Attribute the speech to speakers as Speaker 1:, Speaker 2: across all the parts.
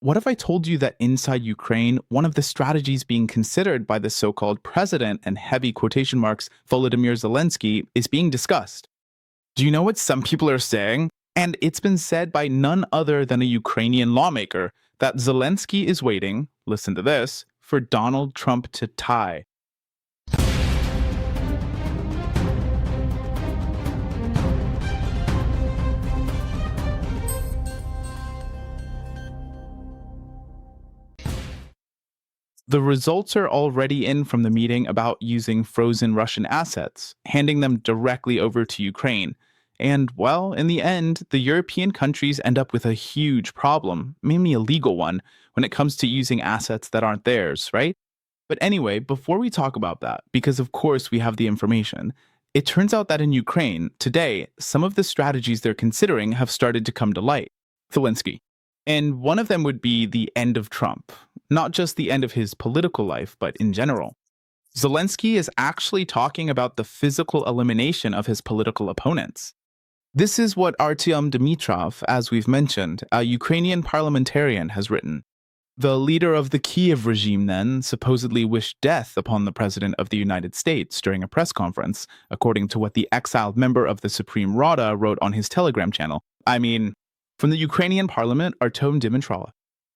Speaker 1: What if I told you that inside Ukraine, one of the strategies being considered by the so called president and heavy quotation marks Volodymyr Zelensky is being discussed? Do you know what some people are saying? And it's been said by none other than a Ukrainian lawmaker that Zelensky is waiting, listen to this, for Donald Trump to tie. The results are already in from the meeting about using frozen Russian assets, handing them directly over to Ukraine. And, well, in the end, the European countries end up with a huge problem, mainly a legal one, when it comes to using assets that aren't theirs, right? But anyway, before we talk about that, because of course we have the information, it turns out that in Ukraine, today, some of the strategies they're considering have started to come to light. Zelensky. And one of them would be the end of Trump, not just the end of his political life, but in general. Zelensky is actually talking about the physical elimination of his political opponents. This is what Artyom Dimitrov, as we've mentioned, a Ukrainian parliamentarian, has written. The leader of the Kiev regime then supposedly wished death upon the President of the United States during a press conference, according to what the exiled member of the Supreme Rada wrote on his Telegram channel. From the Ukrainian parliament, Artyom Dimitrov.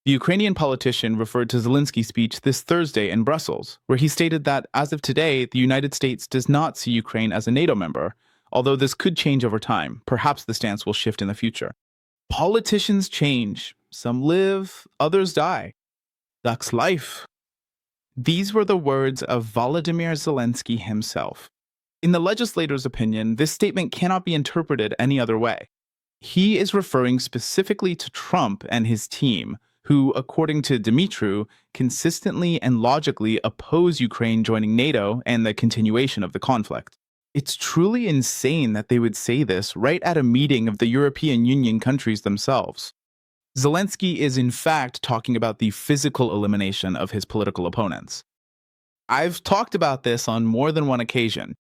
Speaker 1: The Ukrainian politician referred to Zelensky's speech this Thursday in Brussels, where he stated that, as of today, the United States does not see Ukraine as a NATO member, although this could change over time. Perhaps the stance will shift in the future. Politicians change. Some live, others die. That's life. These were the words of Volodymyr Zelensky himself. In the legislator's opinion, this statement cannot be interpreted any other way. He is referring specifically to Trump and his team, who, according to Dmitry, consistently and logically oppose Ukraine joining NATO and the continuation of the conflict. It's truly insane that they would say this right at a meeting of the European Union countries themselves. Zelensky is in fact talking about the physical elimination of his political opponents. I've talked about this on more than one occasion.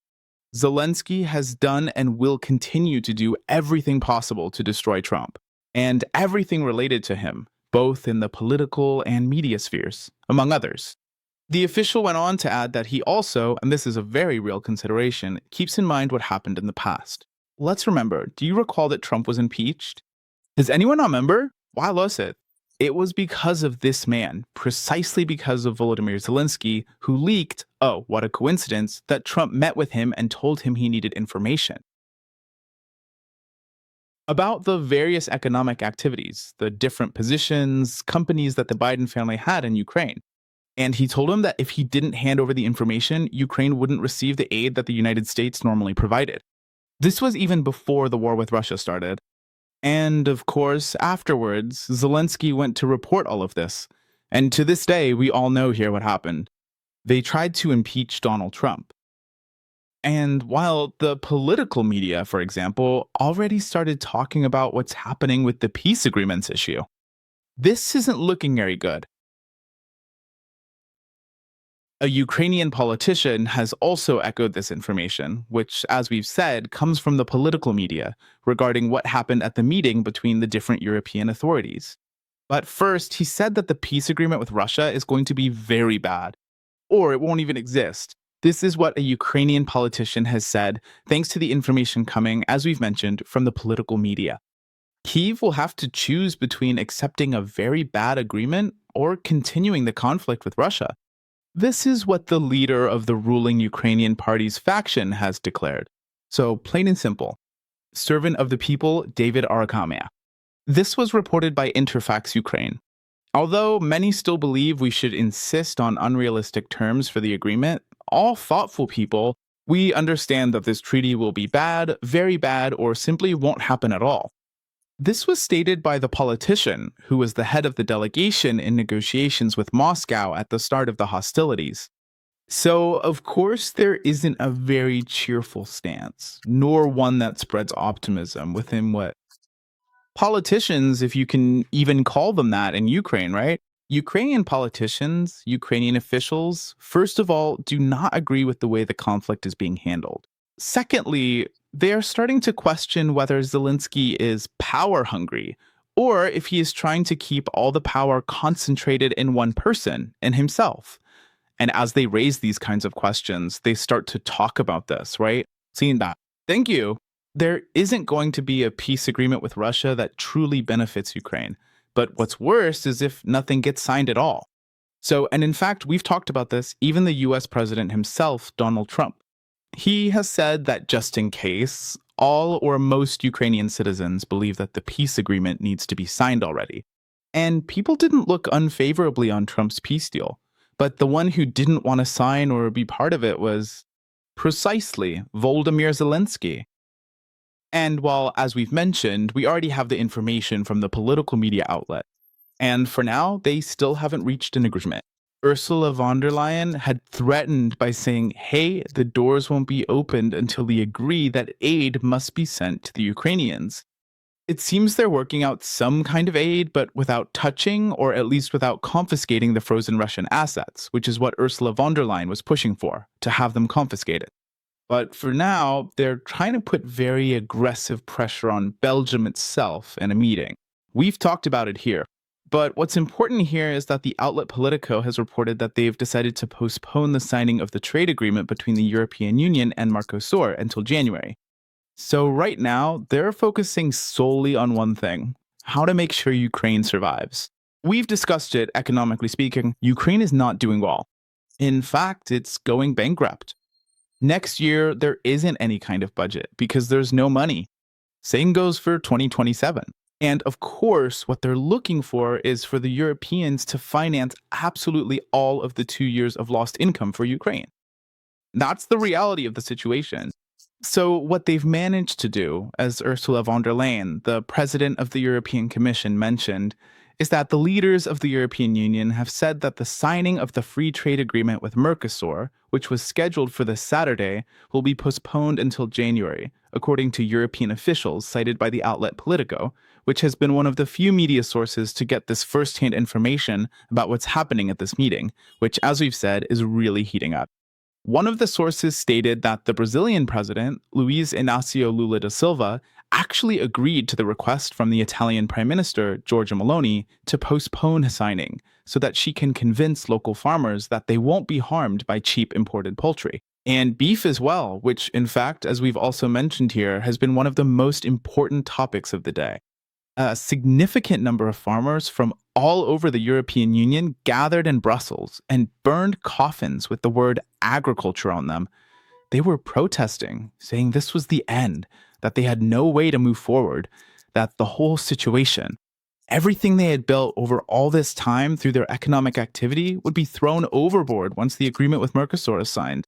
Speaker 1: Zelensky has done and will continue to do everything possible to destroy Trump, and everything related to him, both in the political and media spheres, among others. The official went on to add that he also, and this is a very real consideration, keeps in mind what happened in the past. Let's remember, do you recall that Trump was impeached? Does anyone remember? Why was it? It was because of this man, precisely because of Volodymyr Zelensky, who leaked, oh, what a coincidence, that Trump met with him and told him he needed information about the various economic activities, the different positions, companies that the Biden family had in Ukraine. And he told him that if he didn't hand over the information, Ukraine wouldn't receive the aid that the United States normally provided. This was even before the war with Russia started. And, of course, afterwards, Zelensky went to report all of this. And to this day, we all know here what happened. They tried to impeach Donald Trump. And while the political media, for example, already started talking about what's happening with the peace agreements issue, this isn't looking very good. A Ukrainian politician has also echoed this information, which, as we've said, comes from the political media, regarding what happened at the meeting between the different European authorities. But first, he said that the peace agreement with Russia is going to be very bad, or it won't even exist. This is what a Ukrainian politician has said, thanks to the information coming, as we've mentioned, from the political media. Kyiv will have to choose between accepting a very bad agreement or continuing the conflict with Russia. This is what the leader of the ruling Ukrainian party's faction has declared. So, plain and simple. Servant of the people, David Arakamia. This was reported by Interfax Ukraine. Although many still believe we should insist on unrealistic terms for the agreement, all thoughtful people, we understand that this treaty will be bad, very bad, or simply won't happen at all. This was stated by the politician, who was the head of the delegation in negotiations with Moscow at the start of the hostilities. So, of course, there isn't a very cheerful stance, nor one that spreads optimism within what politicians, if you can even call them that in Ukraine, right? Ukrainian politicians, Ukrainian officials, first of all, do not agree with the way the conflict is being handled. Secondly, they are starting to question whether Zelensky is power hungry or if he is trying to keep all the power concentrated in one person, in himself. And as they raise these kinds of questions, they start to talk about this, right? Seeing that. Thank you. There isn't going to be a peace agreement with Russia that truly benefits Ukraine. But what's worse is if nothing gets signed at all. So, and in fact, we've talked about this, even the US president himself, Donald Trump. He has said that just in case, all or most Ukrainian citizens believe that the peace agreement needs to be signed already. And people didn't look unfavorably on Trump's peace deal. But the one who didn't want to sign or be part of it was precisely Volodymyr Zelensky. And while, as we've mentioned, we already have the information from the political media outlet, and for now, they still haven't reached an agreement. Ursula von der Leyen had threatened by saying, hey, the doors won't be opened until we agree that aid must be sent to the Ukrainians. It seems they're working out some kind of aid, but without touching, or at least without confiscating the frozen Russian assets, which is what Ursula von der Leyen was pushing for, to have them confiscated. But for now, they're trying to put very aggressive pressure on Belgium itself in a meeting. We've talked about it here. But what's important here is that the outlet Politico has reported that they've decided to postpone the signing of the trade agreement between the European Union and Mercosur until January. So right now, they're focusing solely on one thing: how to make sure Ukraine survives. We've discussed it, economically speaking. Ukraine is not doing well. In fact, it's going bankrupt. Next year, there isn't any kind of budget because there's no money. Same goes for 2027. And of course, what they're looking for is for the Europeans to finance absolutely all of the 2 years of lost income for Ukraine. That's the reality of the situation. So, what they've managed to do, as Ursula von der Leyen, the president of the European Commission, mentioned, is that the leaders of the European Union have said that the signing of the free trade agreement with Mercosur, which was scheduled for this Saturday, will be postponed until January, according to European officials cited by the outlet Politico, which has been one of the few media sources to get this first-hand information about what's happening at this meeting, which, as we've said, is really heating up. One of the sources stated that the Brazilian president, Luiz Inácio Lula da Silva, actually agreed to the request from the Italian Prime Minister, Giorgia Meloni, to postpone signing so that she can convince local farmers that they won't be harmed by cheap imported poultry. And beef as well, which, in fact, as we've also mentioned here, has been one of the most important topics of the day. A significant number of farmers from all over the European Union gathered in Brussels and burned coffins with the word agriculture on them. They were protesting, saying this was the end, that they had no way to move forward, that the whole situation, everything they had built over all this time through their economic activity, would be thrown overboard once the agreement with Mercosur is signed.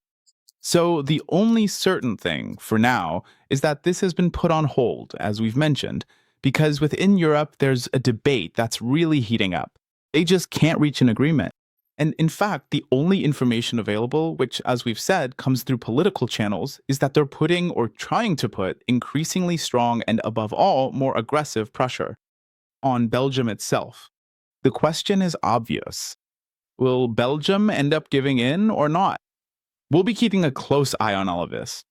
Speaker 1: So the only certain thing, for now, is that this has been put on hold, as we've mentioned, because within Europe, there's a debate that's really heating up. They just can't reach an agreement. And in fact, the only information available, which, as we've said, comes through political channels, is that they're putting or trying to put increasingly strong and, above all, more aggressive pressure on Belgium itself. The question is obvious. Will Belgium end up giving in or not? We'll be keeping a close eye on all of this.